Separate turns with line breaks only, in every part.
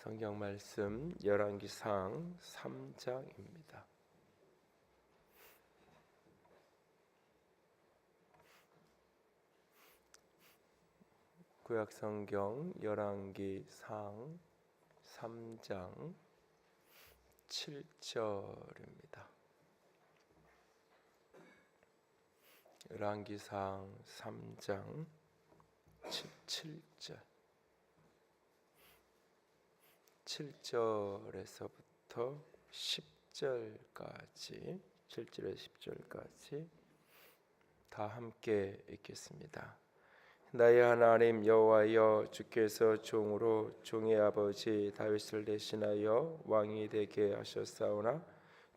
성경 말씀 열왕기상 3장입니다. 구약 성경 열왕기상 3장 7절입니다. 열왕기상 3장 7절 7절에서부터 10절까지 7절에서 10절까지 다 함께 읽겠습니다. 나의 하나님 여호와여, 주께서 종으로 종의 아버지 다윗을 대신하여 왕이 되게 하셨사오나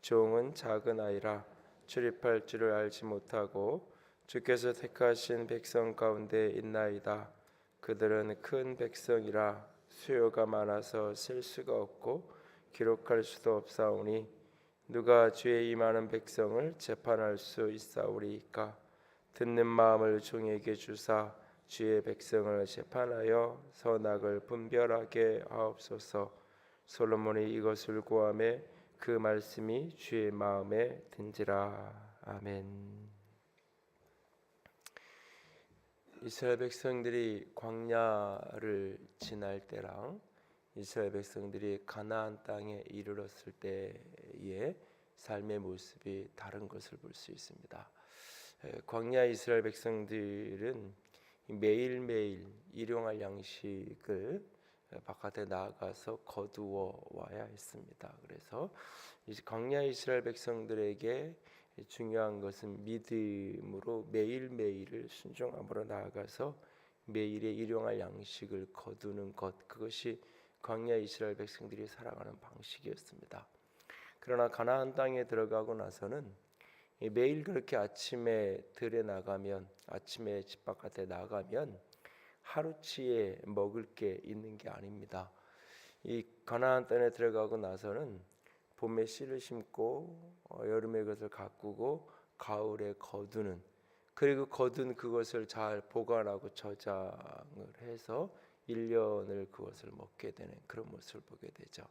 종은 작은 아이라 출입할 줄을 알지 못하고 주께서 택하신 백성 가운데 있나이다. 그들은 큰 백성이라 수요가 많아서 셀 수가 없고 기록할 수도 없사오니 누가 주의 이 많은 백성을 재판할 수 있사오리이까? 듣는 마음을 종에게 주사 주의 백성을 재판하여 선악을 분별하게 하옵소서. 솔로몬이 이것을 구하매 그 말씀이 주의 마음에 든지라. 아멘. 이스라엘 백성들이 광야를 지날 때랑 이스라엘 백성들이 가나안 땅에 이르렀을 때의 삶의 모습이 다른 것을 볼 수 있습니다. 광야 이스라엘 백성들은 매일매일 일용할 양식을 바깥에 나가서 거두어 와야 했습니다. 그래서 광야 이스라엘 백성들에게 중요한 것은 믿음으로 매일매일을 순종함으로 나아가서 매일의 일용할 양식을 거두는 것, 그것이 광야 이스라엘 백성들이 살아가는 방식이었습니다. 그러나 가나안 땅에 들어가고 나서는 매일 그렇게 아침에 들에 나가면, 아침에 집 바깥에 나가면 하루치에 먹을 게 있는 게 아닙니다. 이 가나안 땅에 들어가고 나서는 봄에 씨를 심고 여름에 그것을 가꾸고 가을에 거두는, 그리고 거둔 그것을 잘 보관하고 저장을 해서 1년을 그것을 먹게 되는 그런 모습을 보게 되죠.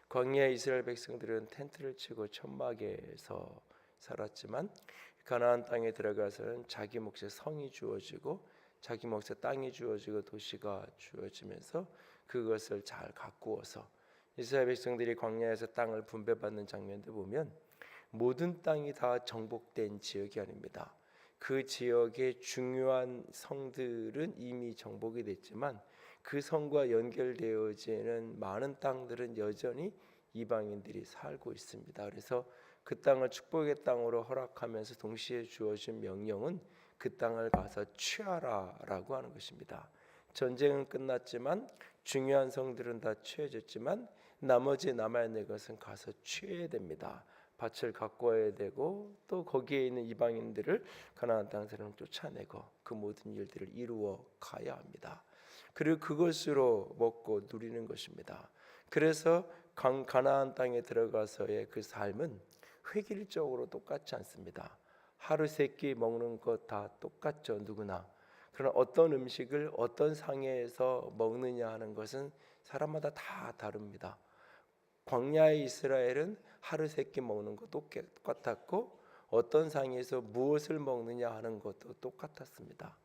광야 이스라엘 백성들은 텐트를 치고 천막에서 살았지만 가나안 땅에 들어가서는 자기 몫의 성이 주어지고 자기 몫의 땅이 주어지고 도시가 주어지면서 그것을 잘 가꾸어서 이스라엘 백성들이 광야에서 땅을 분배받는 장면도 보면 모든 땅이 다 정복된 지역이 아닙니다. 그 지역의 중요한 성들은 이미 정복이 됐지만 그 성과 연결되어지는 많은 땅들은 여전히 이방인들이 살고 있습니다. 그래서 그 땅을 축복의 땅으로 허락하면서 동시에 주어진 명령은 그 땅을 가서 취하라라고 하는 것입니다. 전쟁은 끝났지만 중요한 성들은 다 취해졌지만 나머지 남아있는 것은 가서 취해야 됩니다. 밭을 가꿔야 되고 또 거기에 있는 이방인들을 가나안 땅 사람을 쫓아내고 그 모든 일들을 이루어 가야 합니다. 그리고 그것으로 먹고 누리는 것입니다. 그래서 가나안 땅에 들어가서의 그 삶은 획일적으로 똑같지 않습니다. 하루 세 끼 먹는 것 다 똑같죠, 누구나. 그러나 어떤 음식을 어떤 상에서 먹느냐 하는 것은 사람마다 다 다릅니다. 광야의 이스라엘은 하루 세 끼 먹는 것도 똑같았고 어떤 상에서 무엇을 먹느냐 하는 것도 똑같았습니다.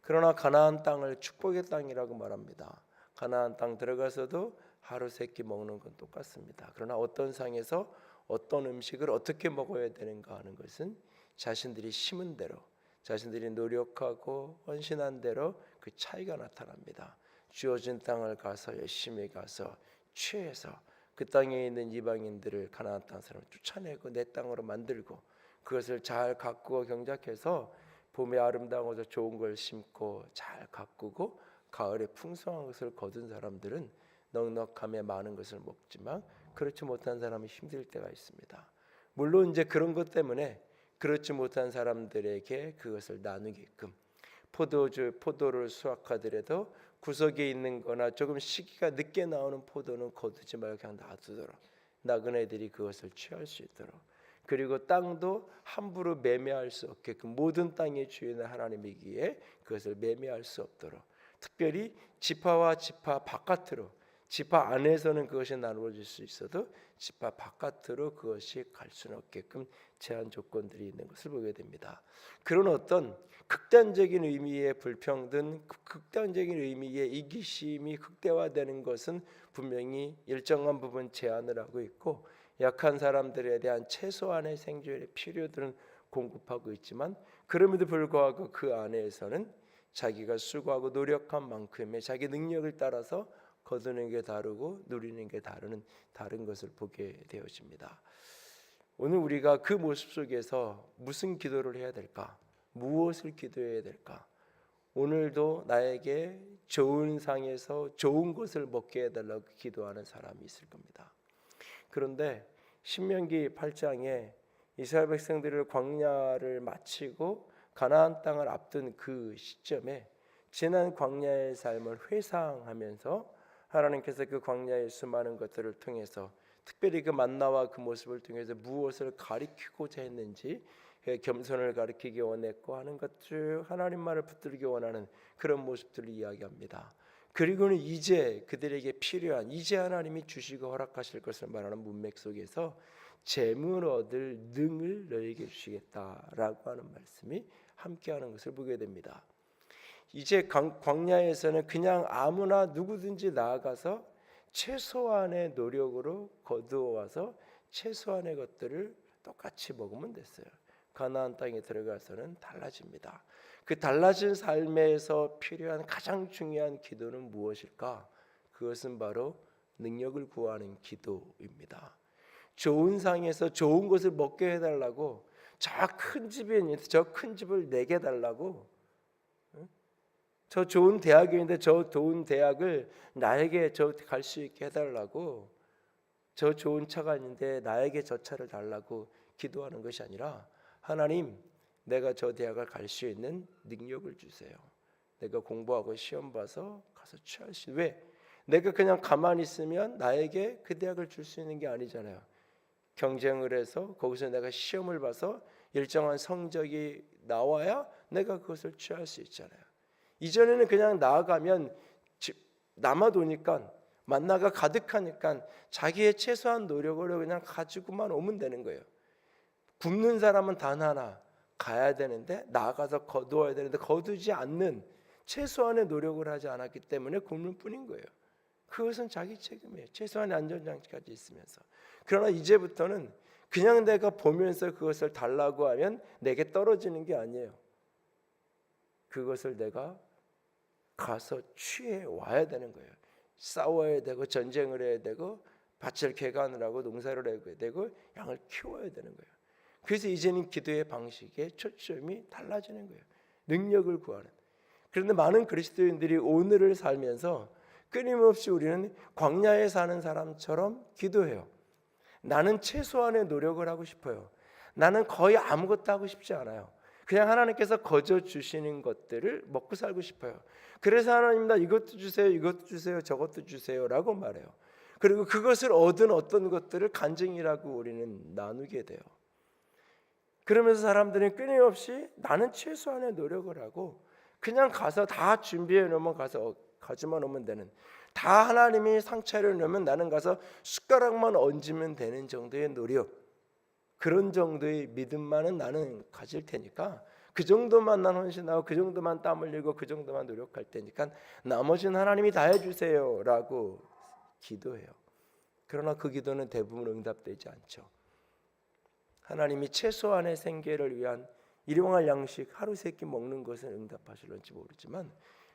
그러나 가나안 땅을 축복의 땅이라고 말합니다. 가나안 땅 들어가서도 하루 세 끼 먹는 건 똑같습니다. 그러나 어떤 상에서 어떤 음식을 어떻게 먹어야 되는가 하는 것은 자신들이 심은 대로, 자신들이 노력하고 헌신한 대로 그 차이가 나타납니다. 주어진 땅을 가서 열심히 가서 취해서 그 땅에 있는 이방인들을 가나안 땅 사람을 쫓아내고 내 땅으로 만들고 그것을 잘 가꾸어 경작해서 봄에 아름다운 것을 좋은 걸 심고 잘 가꾸고 가을에 풍성한 것을 거둔 사람들은 넉넉함에 많은 것을 먹지만 그렇지 못한 사람이 힘들 때가 있습니다. 물론 이제 그런 것 때문에 그렇지 못한 사람들에게 그것을 나누게끔 포도를 수확하더라도 구석에 있는 거나 조금 시기가 늦게 나오는 포도는 거두지 말고 그냥 놔두도록, 나그네들이 그것을 취할 수 있도록, 그리고 땅도 함부로 매매할 수 없게끔 모든 땅의 주인은 하나님이기에 그것을 매매할 수 없도록, 특별히 지파와 지파 바깥으로 지파 안에서는 그것이 나누어질 수 있어도 지파 바깥으로 그것이 갈 수는 없게끔 제한 조건들이 있는 것을 보게 됩니다. 그런 어떤 극단적인 의미의 불평등, 극단적인 의미의 이기심이 극대화되는 것은 분명히 일정한 부분 제한을 하고 있고, 약한 사람들에 대한 최소한의 생존의 필요들은 공급하고 있지만, 그럼에도 불구하고 그 안에서는 자기가 수고하고 노력한 만큼의 자기 능력을 따라서 거두는 게 다르고 누리는 게 다른 것을 보게 되어집니다. 오늘 우리가 그 모습 속에서 무슨 기도를 해야 될까? 무엇을 기도해야 될까? 오늘도 나에게 좋은 상에서 좋은 것을 먹게 해달라고 기도하는 사람이 있을 겁니다. 그런데 신명기 8장에 이스라엘 백성들을 광야를 마치고 가나안 땅을 앞둔 그 시점에 지난 광야의 삶을 회상하면서 하나님께서 그 광야의 수많은 것들을 통해서, 특별히 그 만나와 그 모습을 통해서 무엇을 가리키고자 했는지, 겸손을 가리키기 원했고 하는 것들, 하나님만을 붙들기 원하는 그런 모습들을 이야기합니다. 그리고는 이제 그들에게 필요한, 이제 하나님이 주시고 허락하실 것을 말하는 문맥 속에서 재물 얻을 능을 너에게 주시겠다라고 하는 말씀이 함께하는 것을 보게 됩니다. 이제 광야에서는 그냥 아무나 누구든지 나아가서 최소한의 노력으로 거두어와서 최소한의 것들을 똑같이 먹으면 됐어요. 가나안 땅에 들어가서는 달라집니다. 그 달라진 삶에서 필요한 가장 중요한 기도는 무엇일까? 그것은 바로 능력을 구하는 기도입니다. 좋은 상에서 좋은 것을 먹게 해달라고, 저 큰 집에 있는데 저 큰 집을 내게 해달라고, 저 좋은 대학이 있는데 저 좋은 대학을 나에게 저 갈 수 있게 해달라고, 저 좋은 차가 있는데 나에게 저 차를 달라고 기도하는 것이 아니라, 하나님, 내가 저 대학을 갈 수 있는 능력을 주세요. 내가 공부하고 시험 봐서 가서 취할 수. 왜? 내가 그냥 가만히 있으면 나에게 그 대학을 줄 수 있는 게 아니잖아요. 경쟁을 해서 거기서 내가 시험을 봐서 일정한 성적이 나와야 내가 그것을 취할 수 있잖아요. 이전에는 그냥 나아가면 남아도니까, 만나가 가득하니까 자기의 최소한 노력으로 그냥 가지고만 오면 되는 거예요. 굶는 사람은 단 하나, 가야 되는데 나아가서 거두어야 되는데 거두지 않는, 최소한의 노력을 하지 않았기 때문에 굶을 뿐인 거예요. 그것은 자기 책임이에요. 최소한의 안전장치까지 있으면서. 그러나 이제부터는 그냥 내가 보면서 그것을 달라고 하면 내게 떨어지는 게 아니에요. 그것을 내가 가서 취해 와야 되는 거예요. 싸워야 되고 전쟁을 해야 되고 밭을 개간을 하고 농사를 해야 되고 양을 키워야 되는 거예요. 그래서 이제는 기도의 방식의 초점이 달라지는 거예요. 능력을 구하는. 그런데 많은 그리스도인들이 오늘을 살면서 끊임없이 우리는 광야에 사는 사람처럼 기도해요. 나는 최소한의 노력을 하고 싶어요. 나는 거의 아무것도 하고 싶지 않아요. 그냥 하나님께서 거저 주시는 것들을 먹고 살고 싶어요. 그래서 하나님, 나 이것도 주세요, 이것도 주세요, 저것도 주세요 라고 말해요. 그리고 그것을 얻은 어떤 것들을 간증이라고 우리는 나누게 돼요. 그러면서 사람들은 끊임없이 나는 최소한의 노력을 하고 그냥 가서 다 준비해 놓으면 가서 가지만 오면 되는, 다 하나님이 상차려 놓으면 나는 가서 숟가락만 얹으면 되는 정도의 노력, 그런 정도의 믿음만은 나는 가질 테니까, 그 정도만 난 헌신하고 그 정도만 땀 흘리고 그 정도만 노력할 테니까 나머지는 하나님이 다 해주세요 라고 기도해요. 그러나 그 기도는 대부분 응답되지 않죠. 하나님이 최소한의 생계를 위한 일용할 양식 하루 세 끼 먹는 것은 응답하실런지 모르지만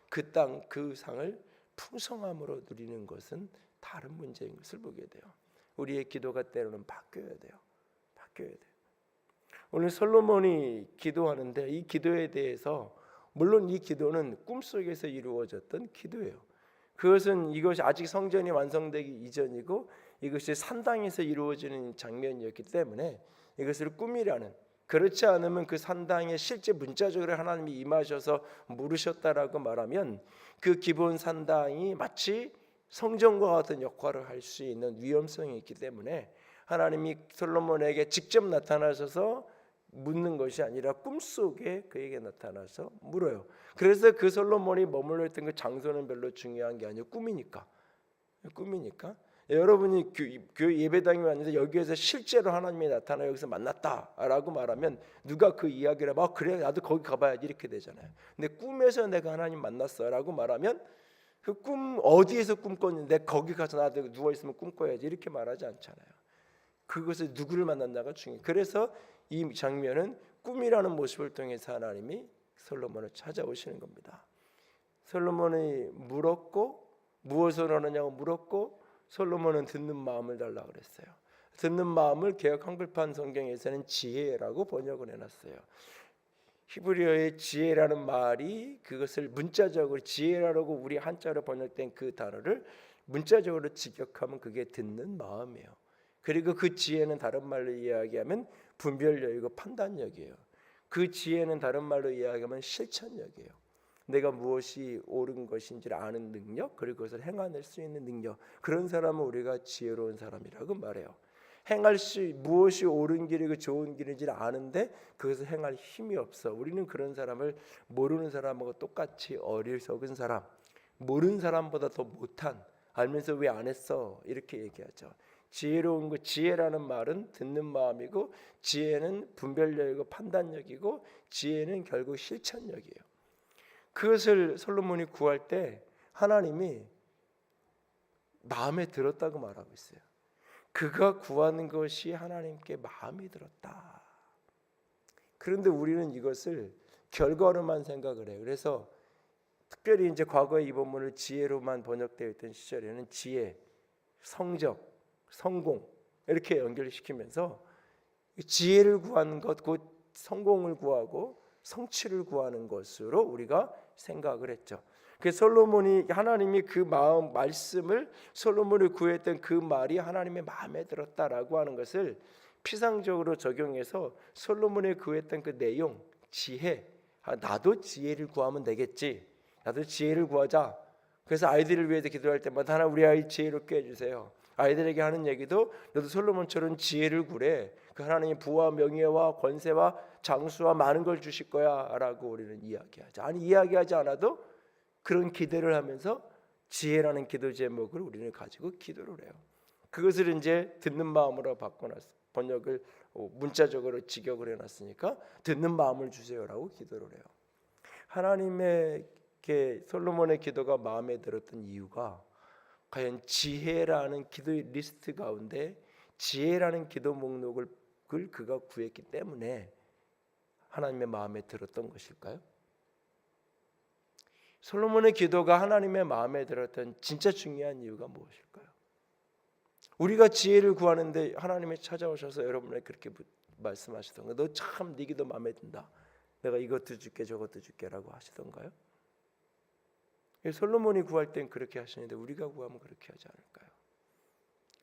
그 땅, 그 상을 풍성함으로 누리는 것은 다른 문제인 것을 보게 돼요. 우리의 기도가 때로는 바뀌어야 돼요. 바뀌어야 돼요. 오늘 솔로몬이 기도하는데 이 기도에 대해서, 물론 이 기도는 꿈속에서 이루어졌던 기도예요. 그것은 이것이 아직 성전이 완성되기 이전이고 이것이 산당에서 이루어지는 장면이었기 때문에 이것을 꿈이라는, 그렇지 않으면 그 산당에 실제 문자적으로 하나님이 임하셔서 물으셨다라고 말하면 그 기본 산당이 마치 성전과 같은 역할을 할 수 있는 위험성이 있기 때문에 하나님이 솔로몬에게 직접 나타나셔서 묻는 것이 아니라 꿈속에 그에게 나타나서 물어요. 그래서 그 솔로몬이 머물러 있던 그 장소는 별로 중요한 게 아니고 꿈이니까 꿈이니까. 여러분이 교회 예배당에 왔는데 여기에서 실제로 하나님이 나타나 여기서 만났다라고 말하면 누가 그 이야기를 막 그래 나도 거기 가봐야지 이렇게 되잖아요. 근데 꿈에서 내가 하나님 만났어라고 말하면 그 꿈 어디에서 꿈꿨는데 거기 가서 나도 누워 있으면 꿈꿔야지 이렇게 말하지 않잖아요. 그것을 누구를 만났나가 중요해요. 그래서 이 장면은 꿈이라는 모습을 통해서 하나님이 솔로몬을 찾아오시는 겁니다. 솔로몬이 물었고 무엇을 원하냐고 물었고 솔로몬은 듣는 마음을 달라고 그랬어요. 듣는 마음을 개역 한글판 성경에서는 지혜라고 번역을 해놨어요. 히브리어의 지혜라는 말이 그것을 문자적으로 지혜라고 우리 한자로 번역된 그 단어를 문자적으로 직역하면 그게 듣는 마음이에요. 그리고 그 지혜는 다른 말로 이야기하면 분별력이고 판단력이에요. 그 지혜는 다른 말로 이야기하면 실천력이에요. 내가 무엇이 옳은 것인지를 아는 능력, 그리고 그것을 행할 수 있는 능력. 그런 사람은 우리가 지혜로운 사람이라고 말해요. 행할 수 무엇이 옳은 길이고 좋은 길인지를 아는데 그것을 행할 힘이 없어. 우리는 그런 사람을 모르는 사람하고 똑같이 어리석은 사람, 모르는 사람보다 더 못한, 알면서 왜 안 했어? 이렇게 얘기하죠. 지혜로운 거, 지혜라는 말은 듣는 마음이고 지혜는 분별력이고 판단력이고 지혜는 결국 실천력이에요. 그것을 솔로몬이 구할 때 하나님이 마음에 들었다고 말하고 있어요. 그가 구하는 것이 하나님께 마음에 들었다. 그런데 우리는 이것을 결과로만 생각을 해요. 그래서 특별히 이제 과거에 이 본문을 지혜로만 번역되어 있던 시절에는 지혜, 성적, 성공 이렇게 연결시키면서 지혜를 구하는 것, 곧 성공을 구하고 성취를 구하는 것으로 우리가 생각을 했죠. 그 솔로몬이 하나님이 그 마음 말씀을 솔로몬을 구했던 그 말이 하나님의 마음에 들었다라고 하는 것을 피상적으로 적용해서 솔로몬이 구했던 그 내용, 지혜, 나도 지혜를 구하면 되겠지. 나도 지혜를 구하자. 그래서 아이들을 위해서 기도할 때마다 하나 우리 아이 지혜롭게 해주세요. 아이들에게 하는 얘기도 너도 솔로몬처럼 지혜를 구래. 그 하나님이 부와 명예와 권세와 장수와 많은 걸 주실 거야라고 우리는 이야기하죠. 아니 이야기하지 않아도 그런 기대를 하면서 지혜라는 기도 제목을 우리는 가지고 기도를 해요. 그것을 이제 듣는 마음으로 바꿔놨어. 번역을 문자적으로 직역을 해놨으니까 듣는 마음을 주세요라고 기도를 해요. 하나님에게 솔로몬의 기도가 마음에 들었던 이유가 과연 지혜라는 기도 리스트 가운데 지혜라는 기도 목록을 그가 구했기 때문에 하나님의 마음에 들었던 것일까요? 솔로몬의 기도가 하나님의 마음에 들었던 진짜 중요한 이유가 무엇일까요? 우리가 지혜를 구하는데 하나님이 찾아오셔서 여러분에게 그렇게 말씀하시던가 너 참 네 기도 마음에 든다. 내가 이것도 줄게 저것도 줄게라고 하시던가요? 솔로몬이 구할 땐 그렇게 하시는데 우리가 구하면 그렇게 하지 않을까요?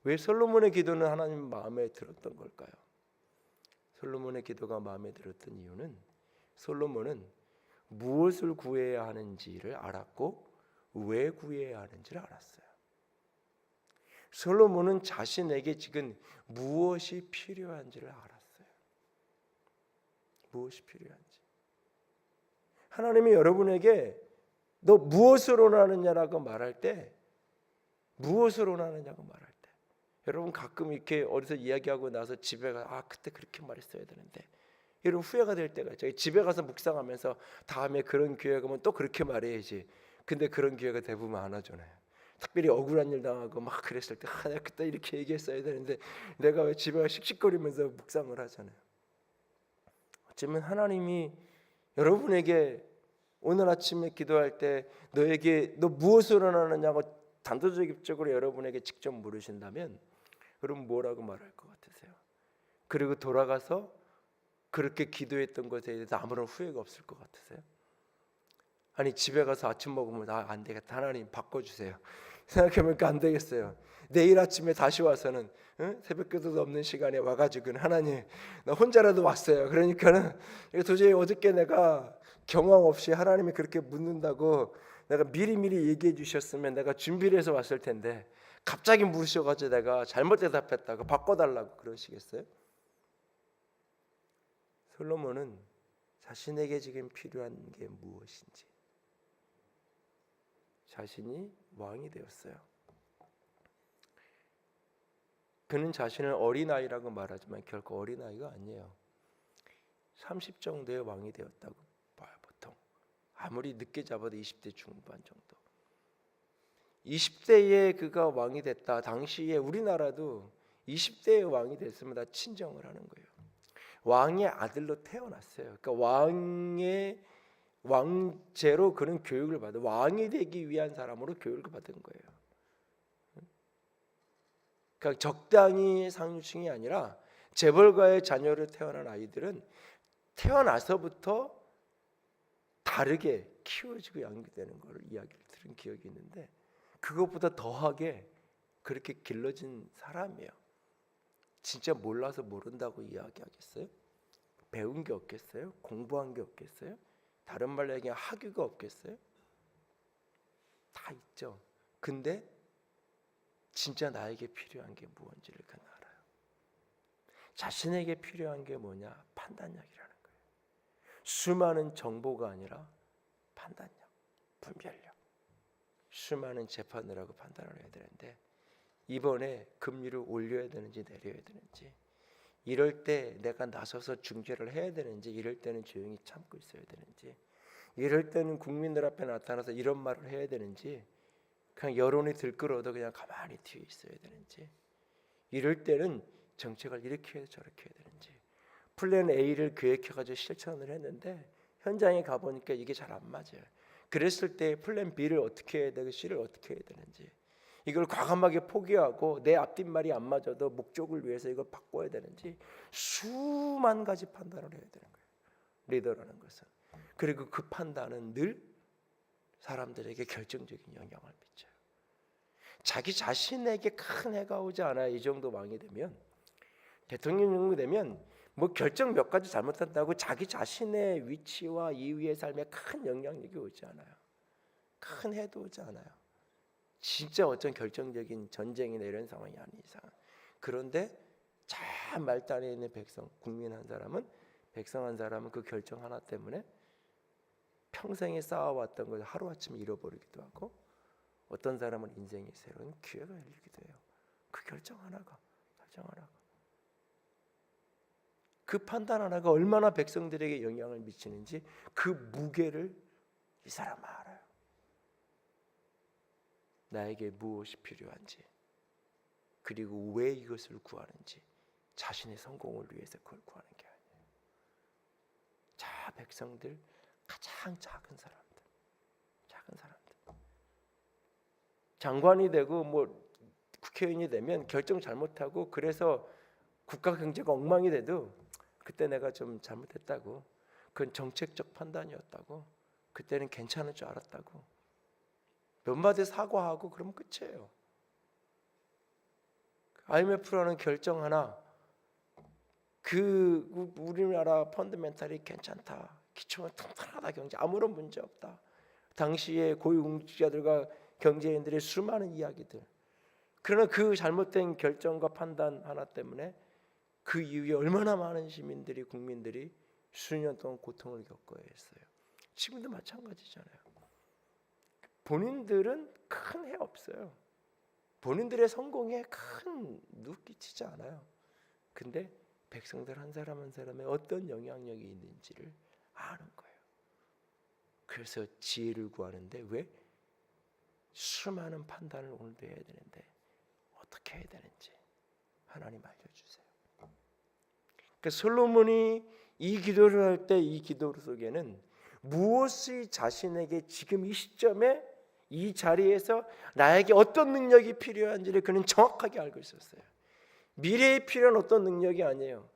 왜 솔로몬의 기도는 하나님 마음에 들었던 걸까요? 솔로몬의 기도가 마음에 들었던 이유는 솔로몬은 무엇을 구해야 하는지를 알았고 왜 구해야 하는지를 알았어요. 솔로몬은 자신에게 지금 무엇이 필요한지를 알았어요. 무엇이 필요한지. 하나님이 여러분에게 너 무엇을 원하느냐라고 말할 때 무엇을 원하느냐고 말할 때 여러분 가끔 이렇게 어디서 이야기하고 나서 집에 가 그때 그렇게 말했어야 되는데 여러분 후회가 될 때가 있죠. 집에 가서 묵상하면서 다음에 그런 기회 가면 또 그렇게 말해야지. 근데 그런 기회가 대부분 안 하잖아요. 특별히 억울한 일 당하고 막 그랬을 때 내가 그때 이렇게 얘기했어야 되는데 내가 왜 집에 씩씩거리면서 묵상을 하잖아요. 어쩌면 하나님이 여러분에게 오늘 아침에 기도할 때 너에게 너 무엇을 원하느냐고 단도직입적으로 여러분에게 직접 물으신다면 그럼 뭐라고 말할 것 같으세요? 그리고 돌아가서 그렇게 기도했던 것에 대해서 아무런 후회가 없을 것 같으세요? 아니 집에 가서 아침 먹으면 안 되겠다 하나님 바꿔주세요 생각해보니까 안 되겠어요. 내일 아침에 다시 와서는 새벽기도도 없는 시간에 와가지고 하나님 나 혼자라도 왔어요. 그러니까는 도저히 어저께 내가 경험 없이 하나님이 그렇게 묻는다고 내가 미리미리 얘기해 주셨으면 내가 준비를 해서 왔을 텐데 갑자기 물으셔가지고 내가 잘못 대답했다고 바꿔달라고 그러시겠어요? 솔로몬은 자신에게 지금 필요한 게 무엇인지 자신이 왕이 되었어요. 그는 자신을 어린아이라고 말하지만 결코 어린아이가 아니에요. 30 정도의 왕이 되었다고 봐요. 보통 아무리 늦게 잡아도 20대 중반 정도. 20대에 그가 왕이 됐다. 당시에 우리나라도 20대의 왕이 됐으면 다 친정을 하는 거예요. 왕의 아들로 태어났어요. 그러니까 왕제로 그는 교육을 받아 왕이 되기 위한 사람으로 교육을 받은 거예요. 그러니까 적당히 상류층이 아니라 재벌가의 자녀로 태어난 아이들은 태어나서부터 다르게 키워지고 양육되는 걸 이야기를 들은 기억이 있는데 그것보다 더하게 그렇게 길러진 사람이에요. 진짜 몰라서 모른다고 이야기하겠어요? 배운 게 없겠어요? 공부한 게 없겠어요? 다른 말로 얘기하면 학위가 없겠어요? 다 있죠. 근데 진짜 나에게 필요한 게 무엇인지를 그는 알아요. 자신에게 필요한 게 뭐냐? 판단력이라는 거예요. 수많은 정보가 아니라 판단력, 분별력. 수많은 재판을 하고 판단을 해야 되는데 이번에 금리를 올려야 되는지 내려야 되는지, 이럴 때 내가 나서서 중재를 해야 되는지, 이럴 때는 조용히 참고 있어야 되는지, 이럴 때는 국민들 앞에 나타나서 이런 말을 해야 되는지, 그냥 여론이 들끓어도 그냥 가만히 뒤에 있어야 되는지, 이럴 때는 정책을 이렇게 해서 저렇게 해야 되는지, 플랜 A를 계획해가지고 실천을 했는데 현장에 가보니까 이게 잘 안 맞아요. 그랬을 때 플랜 B를 어떻게 해야 되고 C를 어떻게 해야 되는지, 이걸 과감하게 포기하고 내 앞뒷말이 안 맞아도 목적을 위해서 이걸 바꿔야 되는지 수만 가지 판단을 해야 되는 거예요. 리더라는 것은. 그리고 그 판단은 늘 사람들에게 결정적인 영향을 미쳐요. 자기 자신에게 큰 해가 오지 않아요. 이 정도 왕이 되면, 대통령 정도 되면 뭐 결정 몇 가지 잘못한다고 자기 자신의 위치와 이후의 삶에 큰 영향력이 오지 않아요. 큰 해도 오지 않아요. 진짜 어떤 결정적인 전쟁이나 이런 상황이 아닌 이상. 그런데 참 말단에 있는 백성, 국민 한 사람은, 백성 한 사람은 그 결정 하나 때문에 평생에 쌓아왔던 걸 하루아침에 잃어버리기도 하고, 어떤 사람은 인생의 새로운 기회가 열리기도 해요. 그 결정 하나가. 그 판단 하나가 얼마나 백성들에게 영향을 미치는지 그 무게를 이 사람은 알아요. 나에게 무엇이 필요한지, 그리고 왜 이것을 구하는지, 자신의 성공을 위해서 그걸 구하는 게 아니에요. 자, 백성들, 가장 작은 사람들. 장관이 되고 뭐 국회의원이 되면 결정 잘못하고 그래서 국가 경제가 엉망이 돼도 그때 내가 좀 잘못했다고, 그건 정책적 판단이었다고, 그때는 괜찮을 줄 알았다고 몇 마디 사과하고 그러면 끝이에요. IMF라는 결정 하나, 그 우리나라 펀더멘탈이 괜찮다, 기초가 튼튼하다, 경제 아무런 문제 없다, 당시에 고위공직자들과 경제인들의 수많은 이야기들. 그러나 그 잘못된 결정과 판단 하나 때문에 그 이후에 얼마나 많은 시민들이, 국민들이 수년 동안 고통을 겪어야 했어요. 지금도 마찬가지잖아요. 본인들은 큰 해 없어요. 본인들의 성공에 큰 누 끼치지 않아요. 근데 백성들 한 사람 한 사람에 어떤 영향력이 있는지를 아는 거예요. 그래서 지혜를 구하는데, 왜? 수많은 판단을 오늘도 해야 되는데 어떻게 해야 되는지 하나님 알려주세요. 그러니까 솔로몬이 이 기도를 할 때 이 기도 속에는 무엇이 자신에게 지금 이 시점에 이 자리에서 나에게 어떤 능력이 필요한지를 그는 정확하게 알고 있었어요. 미래에 필요한 어떤 능력이 아니에요.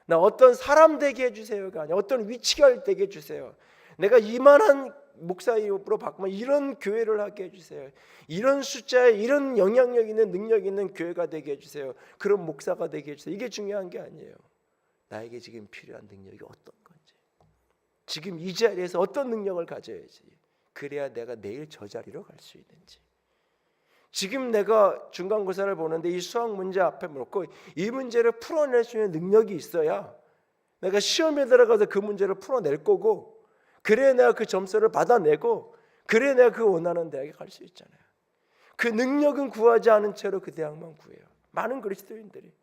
나 어떤 사람 되게 해주세요가 아니에요. 어떤 위치가 되게 해주세요. 내가 이만한 목사로 바꾸면 이런 교회를 하게 해주세요. 이런 숫자에 이런 영향력 있는 능력 있는 교회가 되게 해주세요. 그런 목사가 되게 해주세요. 이게 중요한 게 아니에요. 나에게 지금 필요한 능력이 어떤 건지, 지금 이 자리에서 어떤 능력을 가져야지, 그래야 내가 내일 저 자리로 갈 수 있는지. 지금 내가 중간고사를 보는데 이 수학 문제 앞에 놓고 이 문제를 풀어낼 수 있는 능력이 있어야 내가 시험에 들어가서 그 문제를 풀어낼 거고, 그래야 내가 그 점수를 받아내고, 그래야 내가 그 원하는 대학에 갈 수 있잖아요. 그 능력은 구하지 않은 채로 그 대학만 구해요. 많은 그리스도인들이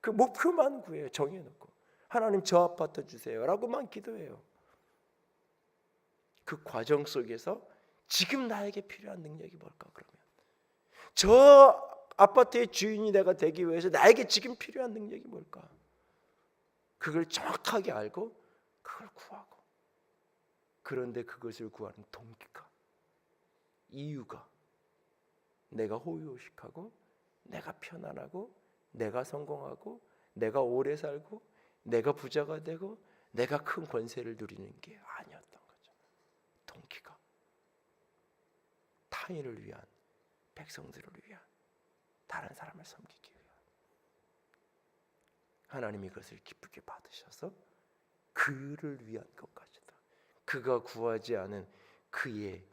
그 목표만 구해요. 정해놓고 하나님 저 아파트 주세요 라고만 기도해요. 그 과정 속에서 지금 나에게 필요한 능력이 뭘까? 그러면 저 아파트의 주인이 내가 되기 위해서 나에게 지금 필요한 능력이 뭘까? 그걸 정확하게 알고 그걸 구하고, 그런데 그것을 구하는 동기가, 이유가 내가 호의호식하고 내가 편안하고 내가 성공하고 내가 오래 살고 내가 부자가 되고 내가 큰 권세를 누리는 게 아니었던 거죠. 동기가 타인을 위한, 백성들을 위한, 다른 사람을 섬기기 위한. 하나님이 그것을 기쁘게 받으셔서 그를 위한 것까지도, 그가 구하지 않은 그의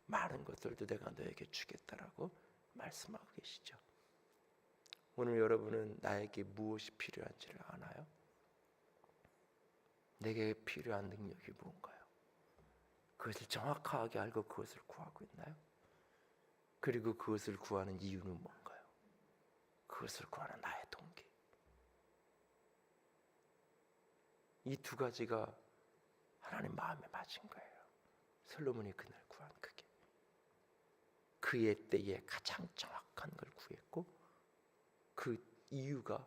많은 것들도 내가 너에게 주겠다라고 말씀하고 계시죠. 오늘 여러분은 나에게 무엇이 필요한지를 아나요? 내게 필요한 능력이 무언가요? 그것을 정확하게 알고 그것을 구하고 있나요? 그리고 그것을 구하는 이유는 뭔가요? 그것을 구하는 나의 동기. 이 두 가지가 하나님 마음에 맞은 거예요. 솔로몬이 그날 구한 그게 그의 때에 가장 정확한 걸 구했고, 그 이유가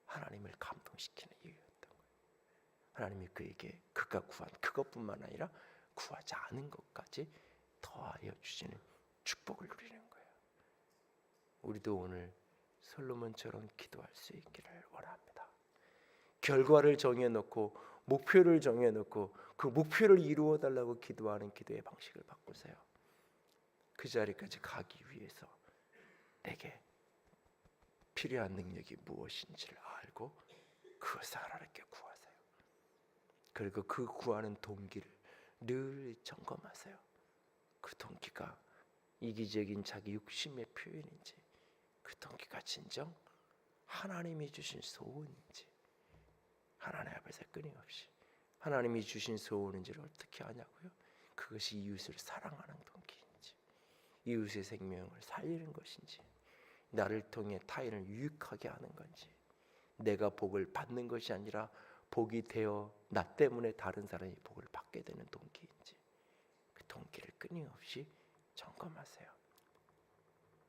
하나님을 감동시키는 이유였던 거예요. 하나님이 그에게 그가 구한 그것뿐만 아니라 구하지 않은 것까지 더하여 주시는 축복을 누리는 거예요. 우리도 오늘 솔로몬처럼 기도할 수 있기를 원합니다. 결과를 정해놓고 목표를 정해놓고 그 목표를 이루어달라고 기도하는 기도의 방식을 바꾸세요. 그 자리까지 가기 위해서 내게 필요한 능력이 무엇인지를 알고 그것을 하나님께 구하세요. 그리고 그 구하는 동기를 늘 점검하세요. 그 동기가 이기적인 자기 욕심의 표현인지, 그 동기가 진정 하나님이 주신 소원인지, 하나님 앞에서 끊임없이 하나님이 주신 소원인지를 어떻게 아냐고요? 그것이 이웃을 사랑하는 동기인지, 이웃의 생명을 살리는 것인지, 나를 통해 타인을 유익하게 하는 건지, 내가 복을 받는 것이 아니라 복이 되어 나 때문에 다른 사람이 복을 받게 되는 동기인지, 그 동기를 끊임없이 점검하세요.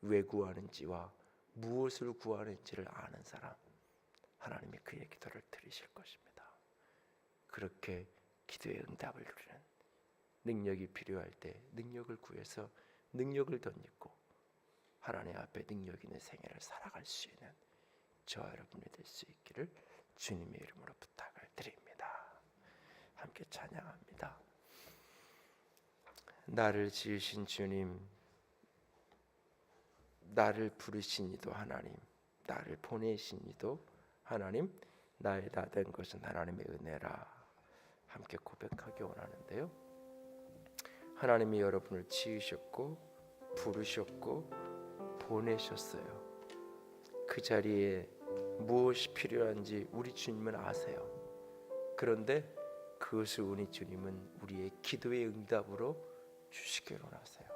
왜 구하는지와 무엇을 구하는지를 아는 사람, 하나님이 그의 기도를 들으실 것입니다. 그렇게 기도의 응답을 누리는, 능력이 필요할 때 능력을 구해서 능력을 덧입고 하나님 앞에 능력 있는 생애를 살아갈 수 있는 저와 여러분이 될 수 있기를 주님의 이름으로 부탁을 드립니다. 함께 찬양합니다. 나를 지으신 주님, 나를 부르신 이도 하나님, 나를 보내신 이도 하나님, 나의 다 된 것은 하나님의 은혜라. 함께 고백하기 원하는데요. 하나님이 여러분을 지으셨고 부르셨고 보내셨어요. 그 자리에 무엇이 필요한지 우리 주님은 아세요. 그런데 그것을 우리 주님은 우리의 기도의 응답으로 주시기로 하세요.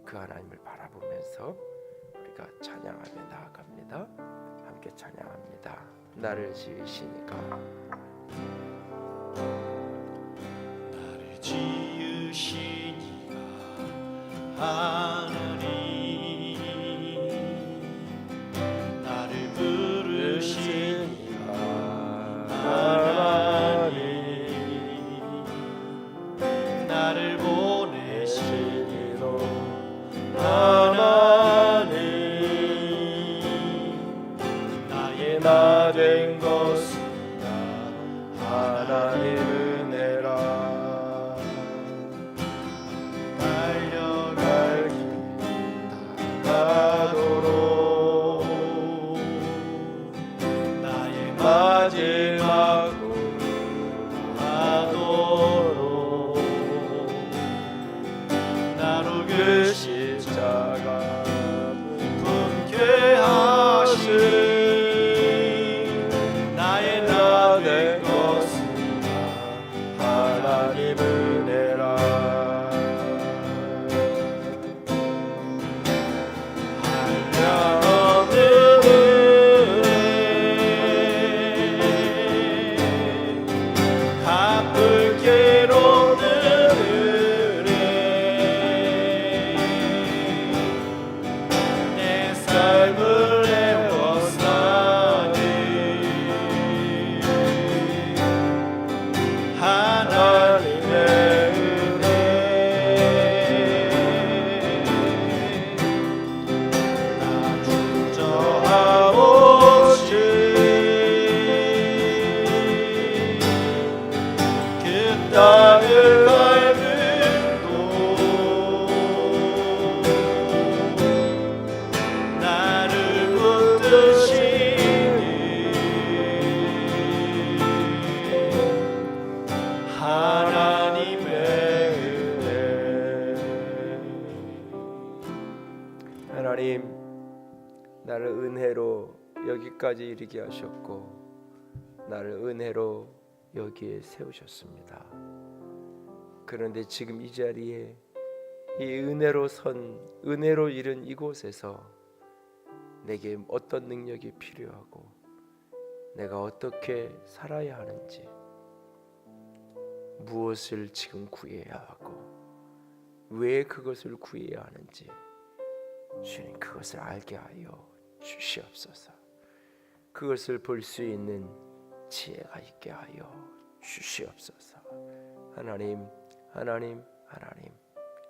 그 하나님을 바라보면서 우리가 찬양하며 나아갑니다. 함께 찬양합니다. 나를 지으시니까.
나를 지으시니까 하느님, 나를 부르시니까 하나님, 나를 보내시니로 하나님, 나의 나 된 것은 다 하나님 은혜라. 달려갈 길 나가도록 나의 마지막을 하도록 나로 그 십자가 분쾌하신 나의 나 된 것은 다 나를 밟음도 나를 붙드시니 하나님의 은혜.
하나님, 나를 은혜로 여기까지 이르게 하셨고 나를 은혜로 여기에 세우셨습니다. 그런데 지금 이 자리에 이 은혜로 이른 이곳에서 내게 어떤 능력이 필요하고 내가 어떻게 살아야 하는지, 무엇을 지금 구해야 하고 왜 그것을 구해야 하는지 주님 그것을 알게 하여 주시옵소서. 그것을 볼 수 있는 지혜가 있게 하여 주시옵소서. 하나님, 하나님, 하나님,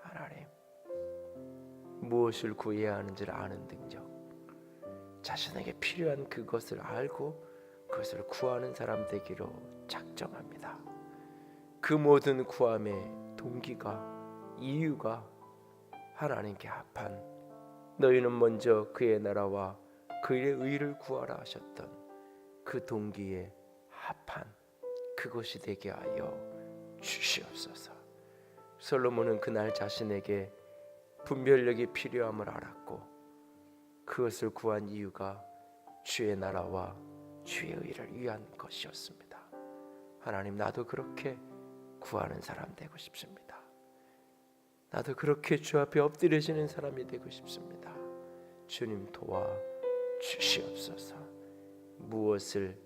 하나님, 무엇을 구해야 하는지를 아는 능력, 자신에게 필요한 그것을 알고 그것을 구하는 사람 되기로 작정합니다. 그 모든 구함의 동기가, 이유가 하나님께 합한, 너희는 먼저 그의 나라와 그의 의를 구하라 하셨던 그 동기에 합한 그것이 되게 하여 주시옵소서. 솔로몬은 그날 자신에게 분별력이 필요함을 알았고 그것을 구한 이유가 주의 나라와 주의 의를 위한 것이었습니다. 하나님, 나도 그렇게 구하는 사람 되고 싶습니다. 나도 그렇게 주 앞에 엎드려지는 사람이 되고 싶습니다. 주님 도와 주시옵소서. 무엇을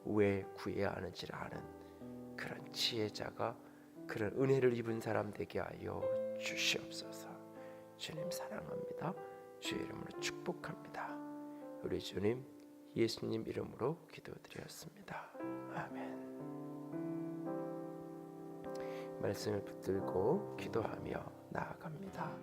왜 구해야 하는지를 아는 그런 지혜자가, 그런 은혜를 입은 사람 되게 하여 주시옵소서. 주님 사랑합니다. 주의 이름으로 축복합니다. 우리 주님 예수님 이름으로 기도드렸습니다. 아멘. 말씀을 붙들고 기도하며 나아갑니다.